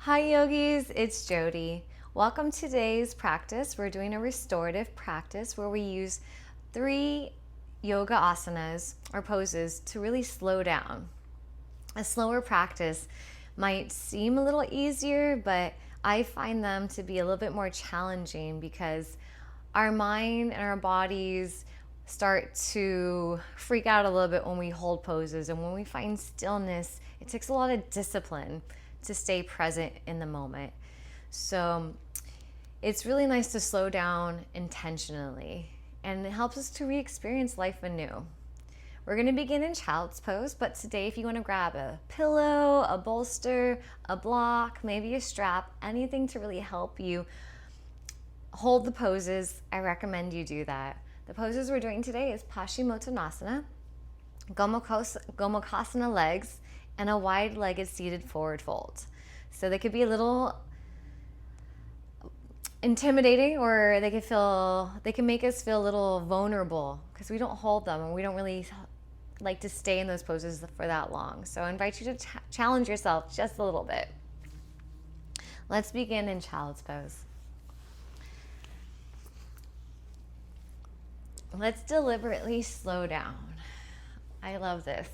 Hi yogis, it's Jody. Welcome to today's practice. We're doing a restorative practice where we use 3 yoga asanas or poses to really slow down. A slower practice might seem a little easier, but I find them to be a little bit more challenging because our mind and our bodies start to freak out a little bit when we hold poses, and when we find stillness, it takes a lot of discipline to stay present in the moment. So it's really nice to slow down intentionally, and it helps us to re-experience life anew. We're going to begin in child's pose, but today if you want to grab a pillow, a bolster, a block, maybe a strap, anything to really help you hold the poses, I recommend you do that. The poses we're doing today is Paschimottanasana, Gomukhasana legs, and a wide-legged seated forward fold. So they could be a little intimidating, or they can make us feel a little vulnerable because we don't hold them and we don't really like to stay in those poses for that long. So I invite you to challenge yourself just a little bit. Let's begin in child's pose. Let's deliberately slow down. I love this.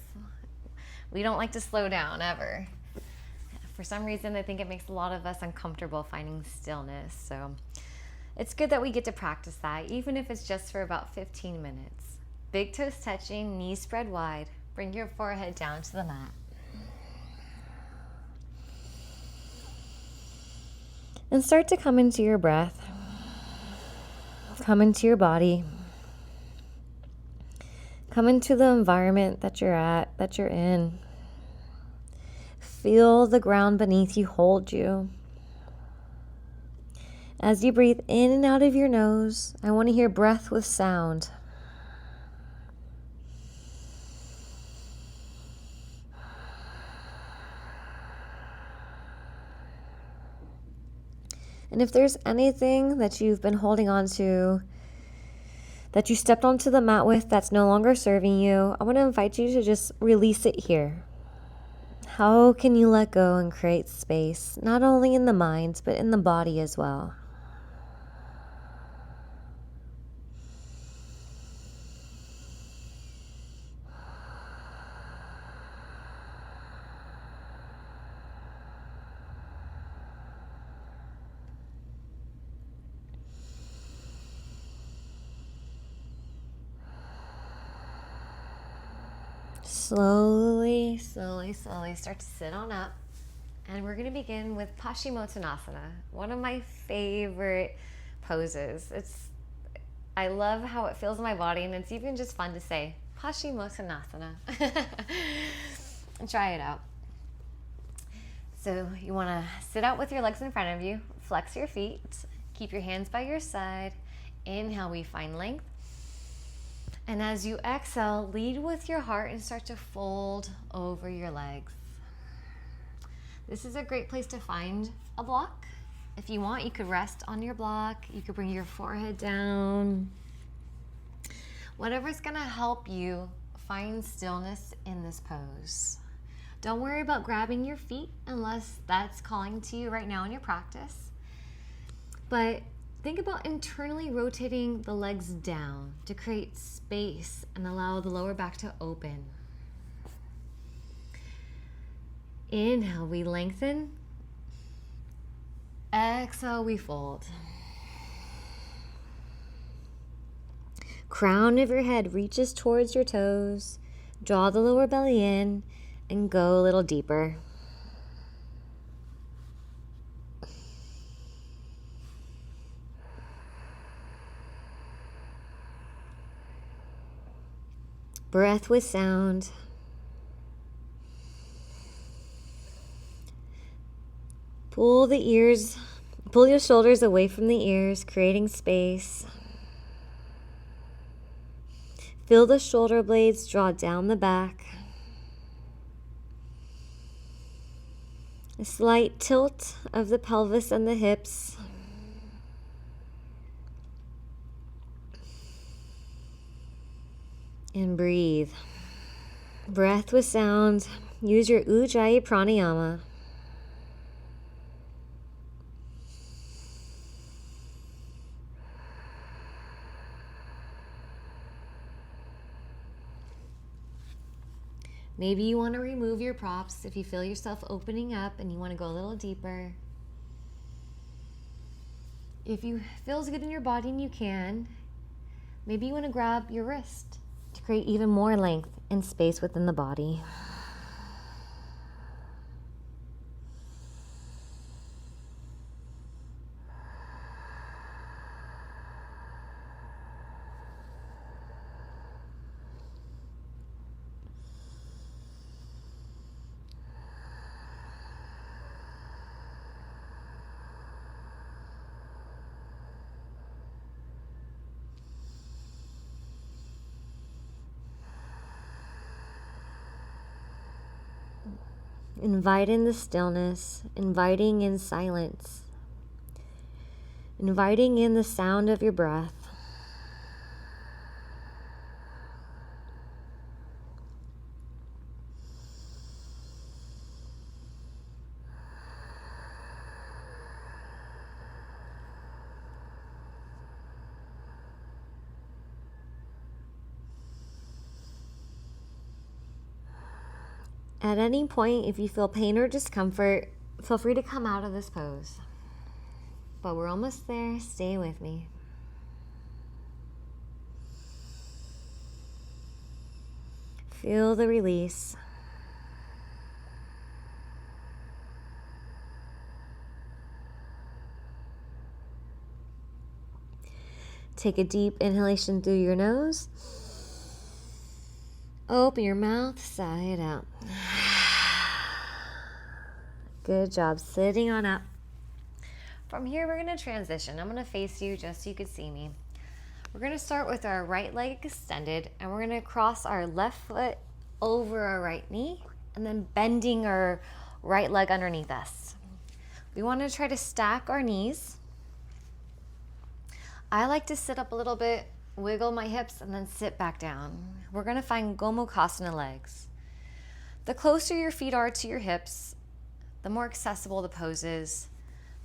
We don't like to slow down ever. For some reason, I think it makes a lot of us uncomfortable finding stillness. So it's good that we get to practice that, even if it's just for about 15 minutes. Big toes touching, knees spread wide. Bring your forehead down to the mat. And start to come into your breath. Come into your body. Come into the environment that you're in. Feel the ground beneath you hold you. As you breathe in and out of your nose, I want to hear breath with sound. And if there's anything that you've been holding on to, that you stepped onto the mat with that's no longer serving you, I want to invite you to just release it here. How can you let go and create space, not only in the mind, but in the body as well? Slowly start to sit on up. And we're going to begin with Paschimottanasana, one of my favorite poses. I love how it feels in my body, and it's even just fun to say, Paschimottanasana. And try it out. So you want to sit out with your legs in front of you, flex your feet, keep your hands by your side. Inhale, we find length. And as you exhale, lead with your heart and start to fold over your legs. This is a great place to find a block. If you want, you could rest on your block. You could bring your forehead down. Whatever's going to help you find stillness in this pose. Don't worry about grabbing your feet unless that's calling to you right now in your practice. But think about internally rotating the legs down to create space and allow the lower back to open. Inhale, we lengthen. Exhale, we fold. Crown of your head reaches towards your toes. Draw the lower belly in and go a little deeper. Breath with sound. Pull your shoulders away from the ears, creating space. Feel the shoulder blades draw down the back. A slight tilt of the pelvis and the hips. And breathe. Breath with sound. Use your Ujjayi pranayama. Maybe you want to remove your props if you feel yourself opening up and you want to go a little deeper. If you feels good in your body and you can, maybe you want to grab your wrist to create even more length and space within the body. Invite in the stillness, inviting in silence, inviting in the sound of your breath. At any point, if you feel pain or discomfort, feel free to come out of this pose. But we're almost there. Stay with me. Feel the release. Take a deep inhalation through your nose. Open your mouth, sigh it out. Good job. Sitting on up. From here, we're going to transition. I'm going to face you just so you can see me. We're going to start with our right leg extended, and we're going to cross our left foot over our right knee, and then bending our right leg underneath us. We want to try to stack our knees. I like to sit up a little bit, wiggle my hips, and then sit back down. We're going to find Gomukhasana legs. The closer your feet are to your hips, the more accessible the pose is.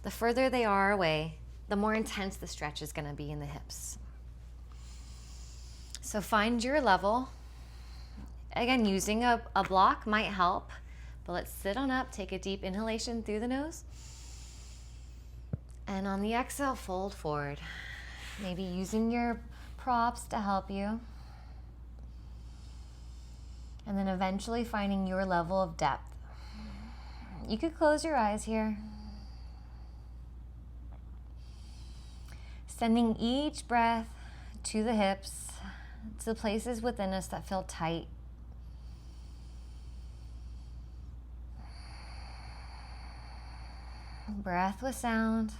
The further they are away, the more intense the stretch is going to be in the hips. So find your level. Again, using a block might help, but let's sit on up. Take a deep inhalation through the nose. And on the exhale, fold forward. Maybe using your props to help you. And then eventually finding your level of depth. You could close your eyes here. Sending each breath to the hips, to the places within us that feel tight. Breath with sound.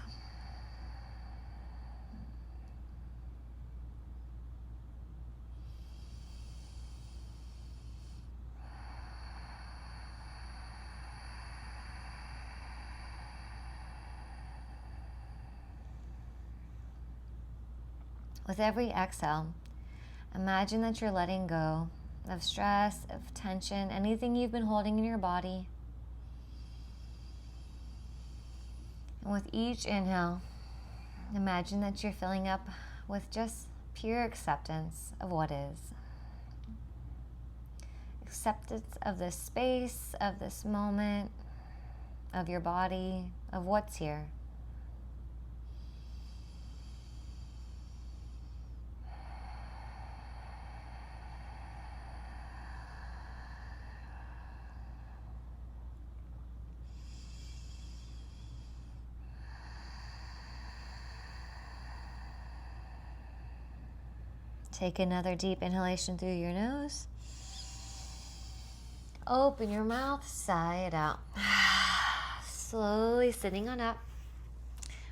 With every exhale, imagine that you're letting go of stress, of tension, anything you've been holding in your body. And with each inhale, imagine that you're filling up with just pure acceptance of what is. Acceptance of this space, of this moment, of your body, of what's here. Take another deep inhalation through your nose. Open your mouth, sigh it out. Slowly sitting on up.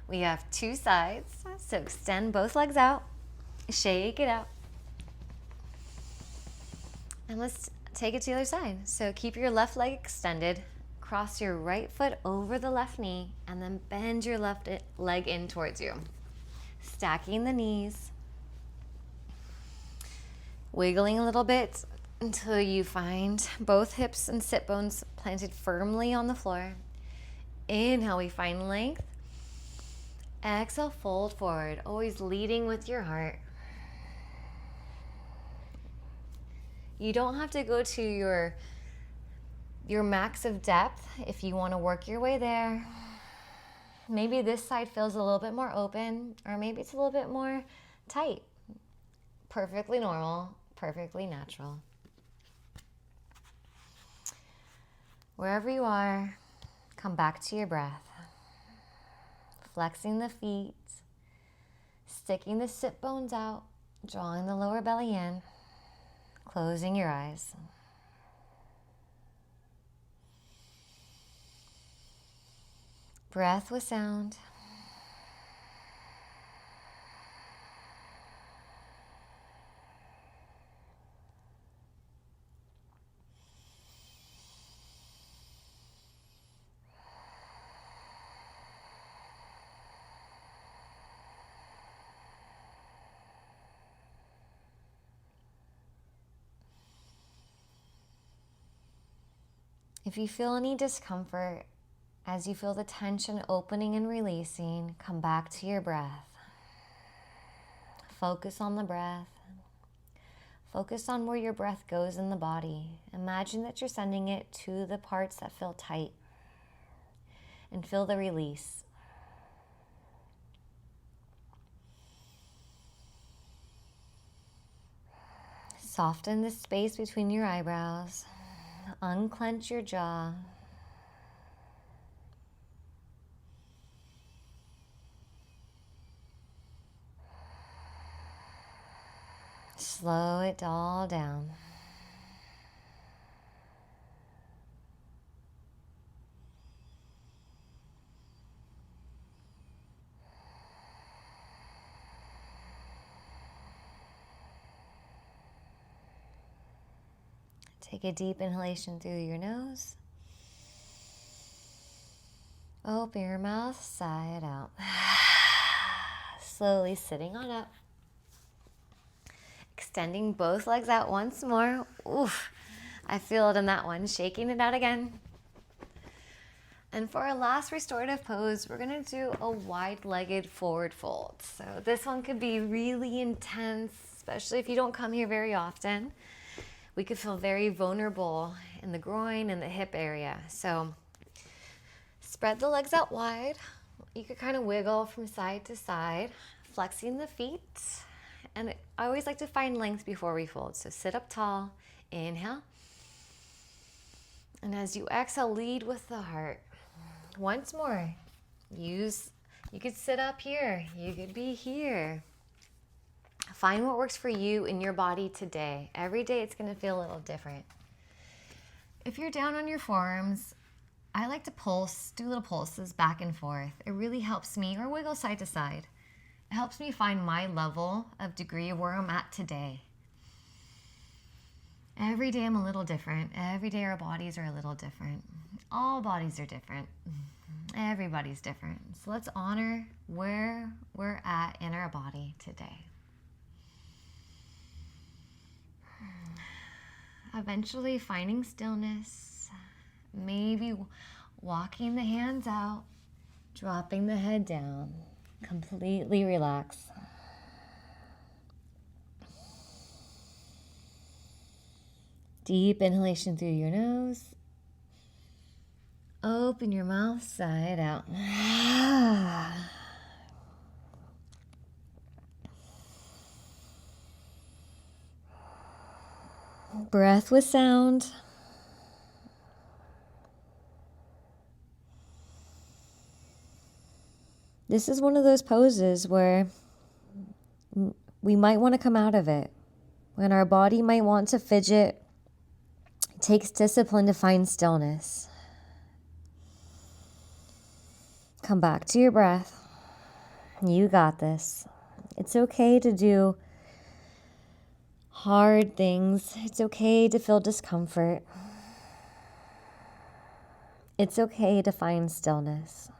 We have two sides, so extend both legs out. Shake it out. And let's take it to the other side. So keep your left leg extended. Cross your right foot over the left knee, and then bend your left leg in towards you. Stacking the knees. Wiggling a little bit until you find both hips and sit bones planted firmly on the floor. Inhale, we find length. Exhale, fold forward, always leading with your heart. You don't have to go to your your max of depth, if you want to work your way there. Maybe this side feels a little bit more open, or maybe it's a little bit more tight. Perfectly normal, perfectly natural. Wherever you are, come back to your breath. Flexing the feet, sticking the sit bones out, drawing the lower belly in, closing your eyes. Breath with sound. If you feel any discomfort, as you feel the tension opening and releasing, come back to your breath. Focus on the breath. Focus on where your breath goes in the body. Imagine that you're sending it to the parts that feel tight, and feel the release. Soften the space between your eyebrows. Unclench your jaw. Slow it all down. Take a deep inhalation through your nose. Open your mouth, sigh it out. Slowly sitting on up. Extending both legs out once more. Oof, I feel it in that one. Shaking it out again. And for our last restorative pose, we're gonna do a wide-legged forward fold. So this one could be really intense, especially if you don't come here very often. We could feel very vulnerable in the groin and the hip area. So spread the legs out wide. You could kind of wiggle from side to side, flexing the feet. And I always like to find length before we fold. So sit up tall, inhale. And as you exhale, lead with the heart. Once more, you could sit up here, you could be here. Find what works for you in your body today. Every day it's gonna feel a little different. If you're down on your forearms, I like to pulse, do little pulses back and forth. It really helps me, or wiggle side to side. It helps me find my level of degree of where I'm at today. Every day I'm a little different. Every day our bodies are a little different. All bodies are different. Everybody's different. So let's honor where we're at in our body today. Eventually finding stillness, maybe walking the hands out, dropping the head down, completely relax. Deep inhalation through your nose. Open your mouth, sigh it out. Breath with sound. This is one of those poses where we might want to come out of it. When our body might want to fidget, it takes discipline to find stillness. Come back to your breath. You got this. It's okay to do hard things. It's okay to feel discomfort. It's okay to find stillness.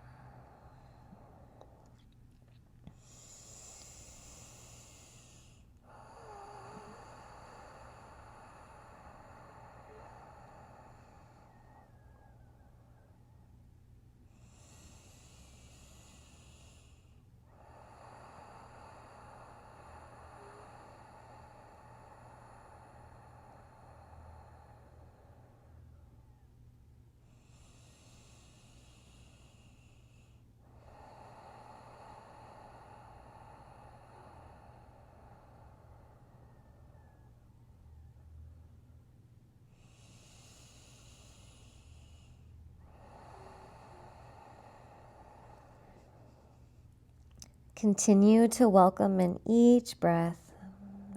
Continue to welcome in each breath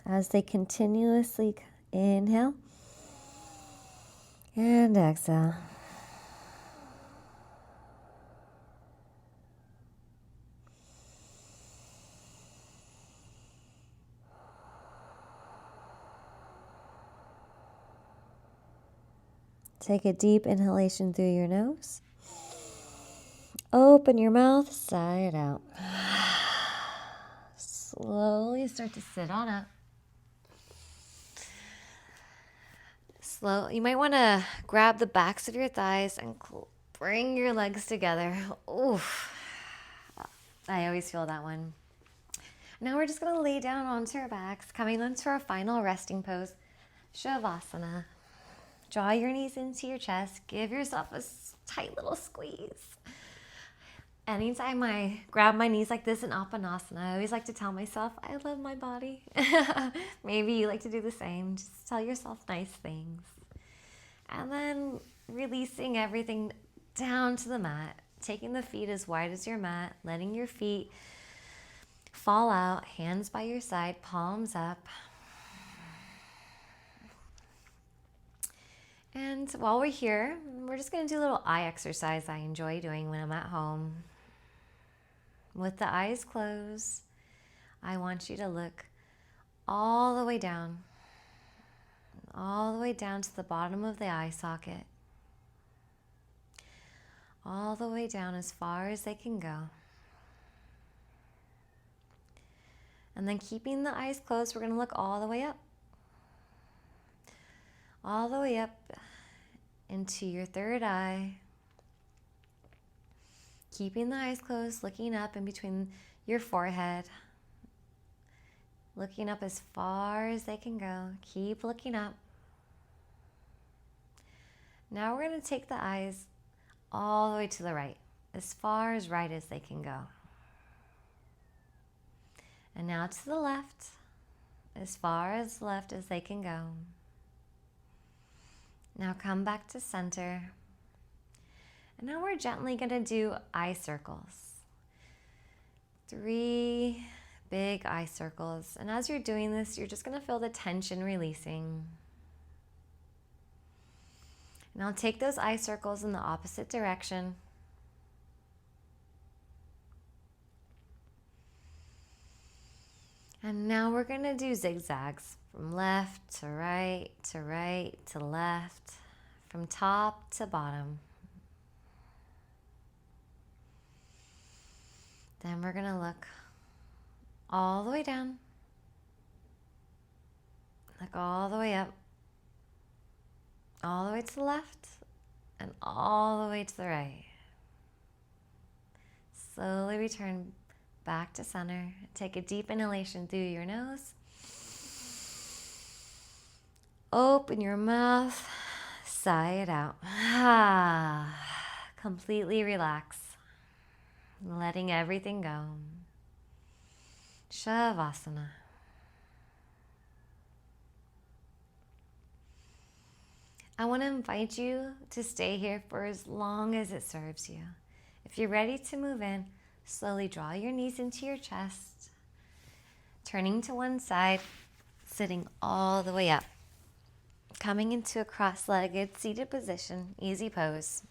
as they continuously inhale and exhale. Take a deep inhalation through your nose. Open your mouth, sigh it out. Slowly start to sit on up. You might want to grab the backs of your thighs and bring your legs together. Oof. I always feel that one. Now we're just going to lay down onto our backs, coming into our final resting pose, Savasana. Draw your knees into your chest. Give yourself a tight little squeeze. Anytime I grab my knees like this in Apanasana, I always like to tell myself, I love my body. Maybe you like to do the same. Just tell yourself nice things. And then releasing everything down to the mat. Taking the feet as wide as your mat. Letting your feet fall out. Hands by your side. Palms up. And while we're here, we're just going to do a little eye exercise I enjoy doing when I'm at home. With the eyes closed, I want you to look all the way down to the bottom of the eye socket, all the way down as far as they can go. And then keeping the eyes closed, we're going to look all the way up into your third eye. Keeping the eyes closed, looking up in between your forehead. Looking up as far as they can go. Keep looking up. Now we're going to take the eyes all the way to the right, as far as right as they can go. And now to the left, as far as left as they can go. Now come back to center. And now we're gently going to do eye circles. 3 big eye circles. And as you're doing this, you're just going to feel the tension releasing. And I'll take those eye circles in the opposite direction. And now we're going to do zigzags from left to right to right to left, from top to bottom. Then we're going to look all the way down, look all the way up, all the way to the left, and all the way to the right. Slowly return back to center. Take a deep inhalation through your nose. Open your mouth, sigh it out. Completely relax. Letting everything go. Savasana. I want to invite you to stay here for as long as it serves you. If you're ready to move in, slowly draw your knees into your chest, turning to one side, sitting all the way up, coming into a cross-legged seated position, easy pose.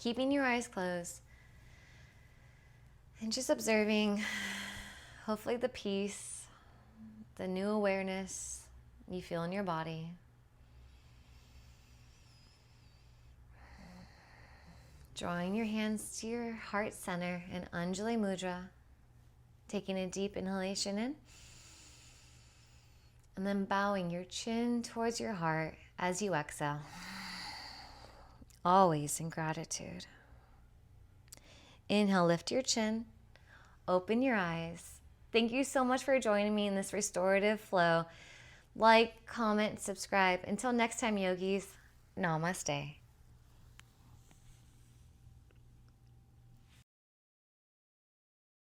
Keeping your eyes closed and just observing, hopefully, the peace, the new awareness you feel in your body. Drawing your hands to your heart center in Anjali Mudra, taking a deep inhalation in, and then bowing your chin towards your heart as you exhale. Always in gratitude. Inhale, lift your chin, open your eyes. Thank you so much for joining me in this restorative flow. Like, comment, subscribe. Until next time, yogis, namaste.